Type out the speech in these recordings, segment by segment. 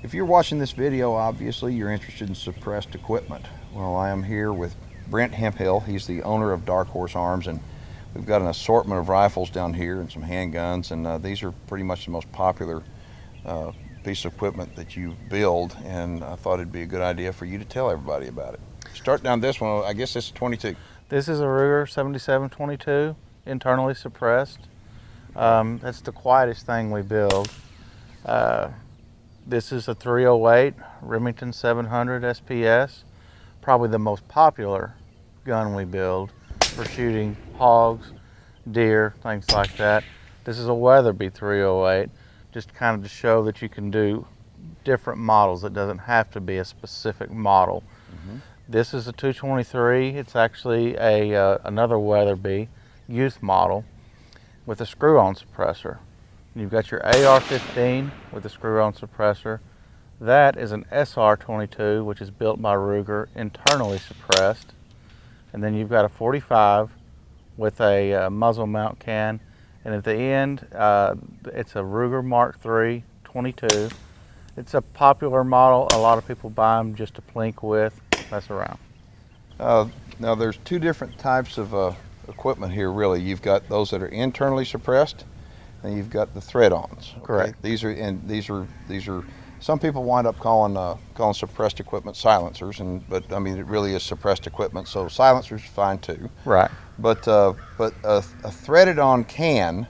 If you're watching this video, obviously you're interested in suppressed equipment. Well, I am here with Brent Hemphill. He's the owner of Dark Horse Arms, and we've got an assortment of rifles down here and some handguns, and these are pretty much the most popular piece of equipment that you build, and I thought it'd be a good idea for you to tell everybody about it. Start down this one. I guess this is 22. This is a Ruger 7722, internally suppressed. That's the quietest thing we build. This is a 308 Remington 700 SPS, probably the most popular gun we build for shooting hogs, deer, things like that. This is a Weatherby 308, just kind of to show that you can do different models. It doesn't have to be a specific model. This is a 223. It's actually another Weatherby youth model with a screw-on suppressor. You've got your AR-15 with a screw-on suppressor. That is an SR-22, which is built by Ruger, internally suppressed. And then you've got a 45 with a muzzle mount can. And at the end, it's a Ruger Mark III 22. It's a popular model. A lot of people buy them just to plink with, mess around. Now there's two different types of equipment here, really. You've got those that are internally suppressed, and you've got the thread-ons. Okay? Correct. These are some people wind up calling suppressed equipment silencers, but I mean it really is suppressed equipment. So silencers fine too. Right. But a threaded-on can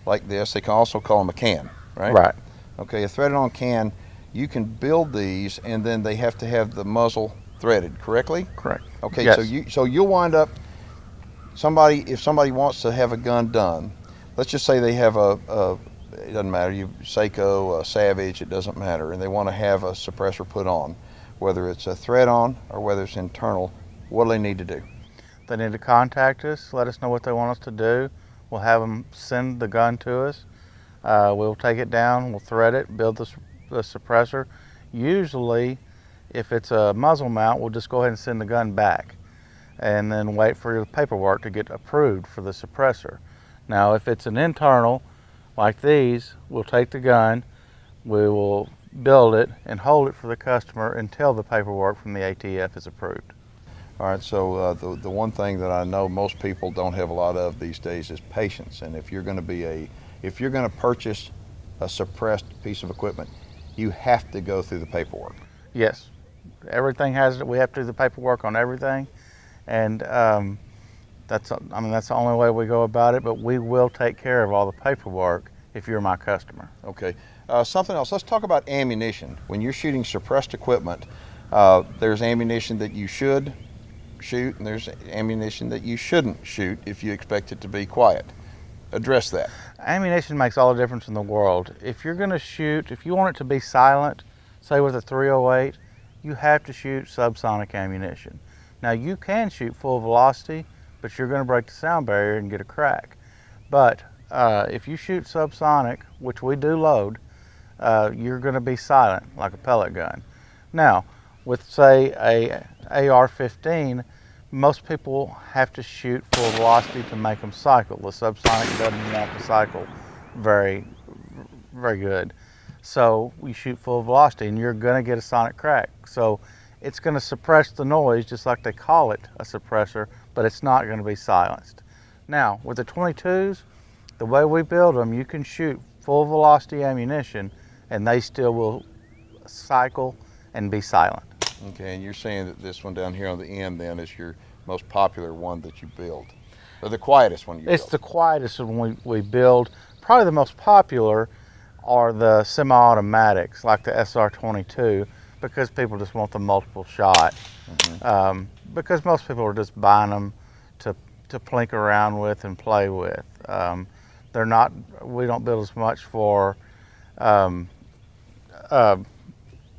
like this, they can also call them a can, right? Right. Okay, a threaded-on can, you can build these, and then they have to have the muzzle threaded correctly. Correct. Okay, Yes. so you'll wind up if somebody wants to have a gun done. Let's just say they have it doesn't matter, Seiko, Savage, it doesn't matter, and they want to have a suppressor put on, whether it's a thread on or whether it's internal. What do they need to do? They need to contact us, let us know what they want us to do. We'll have them send the gun to us. We'll take it down, we'll thread it, build the suppressor. Usually, if it's a muzzle mount, we'll just go ahead and send the gun back and then wait for the paperwork to get approved for the suppressor. Now, if it's an internal, like these, we'll take the gun, we will build it and hold it for the customer until the paperwork from the ATF is approved. All right, so the one thing that I know most people don't have a lot of these days is patience. And if you're going to purchase a suppressed piece of equipment, you have to go through the paperwork. Yes, we have to do the paperwork on everything, and that's the only way we go about it. But we will take care of all the paperwork if you're my customer. Okay, something else. Let's talk about ammunition. When you're shooting suppressed equipment, there's ammunition that you should shoot, and there's ammunition that you shouldn't shoot if you expect it to be quiet. Address that. Ammunition makes all the difference in the world. If you're going to shoot, if you want it to be silent, say with a 308, you have to shoot subsonic ammunition. Now you can shoot full velocity, but you're going to break the sound barrier and get a crack. But if you shoot subsonic, which we do load, you're going to be silent like a pellet gun. Now, with say a AR-15, most people have to shoot full velocity to make them cycle. The subsonic doesn't want to cycle very good. So we shoot full velocity and you're going to get a sonic crack. So it's going to suppress the noise just like they call it a suppressor, but it's not going to be silenced. Now with the 22s, the way we build them, you can shoot full velocity ammunition and they still will cycle and be silent. Okay, and you're saying that this one down here on the end then is your most popular one that you build, or the quietest one you build? It's the quietest one we build. Probably the most popular are the semi-automatics like the SR-22, because people just want the multiple shot. Because most people are just buying them to plink around with and play with. We don't build as much for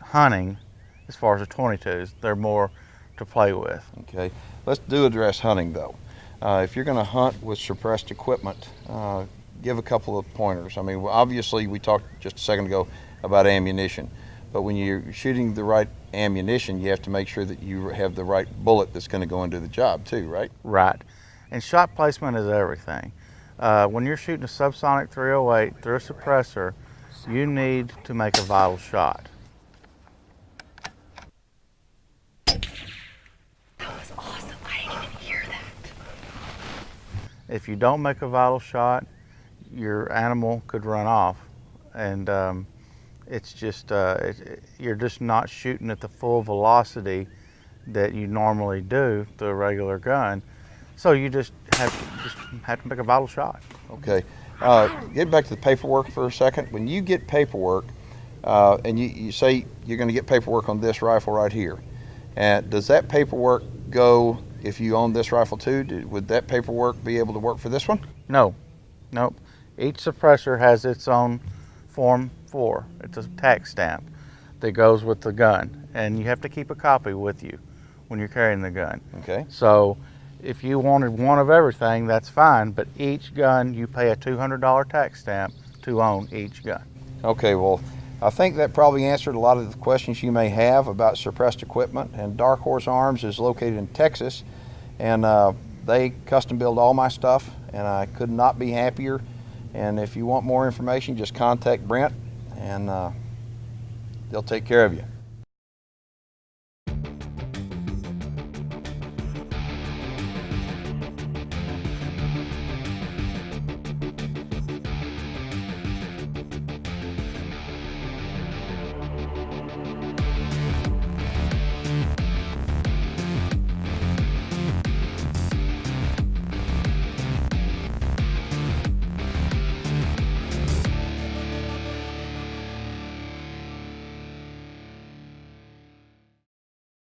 hunting as far as the 22s. They're more to play with. Okay, let's address hunting though. If you're going to hunt with suppressed equipment, give a couple of pointers. I mean, obviously we talked just a second ago about ammunition, but when you're shooting the right ammunition, you have to make sure that you have the right bullet that's going to go into the job too, right? Right, and shot placement is everything. When you're shooting a subsonic 308 through a suppressor, you need to make a vital shot. If you don't make a vital shot, your animal could run off, and it's just you're just not shooting at the full velocity that you normally do through a regular gun. So you just have to make a vital shot. Okay. Get back to the paperwork for a second. When you get paperwork, and you say you're going to get paperwork on this rifle right here, and does that paperwork go if you own this rifle too? Would that paperwork be able to work for this one? No, nope. Each suppressor has its own Form 4. It's a tax stamp that goes with the gun, and you have to keep a copy with you when you're carrying the gun. Okay. So if you wanted one of everything, that's fine, but each gun you pay a $200 tax stamp to own each gun. Okay, well, I think that probably answered a lot of the questions you may have about suppressed equipment. And Dark Horse Arms is located in Texas, and they custom build all my stuff, and I could not be happier. And if you want more information, just contact Brent, and they'll take care of you.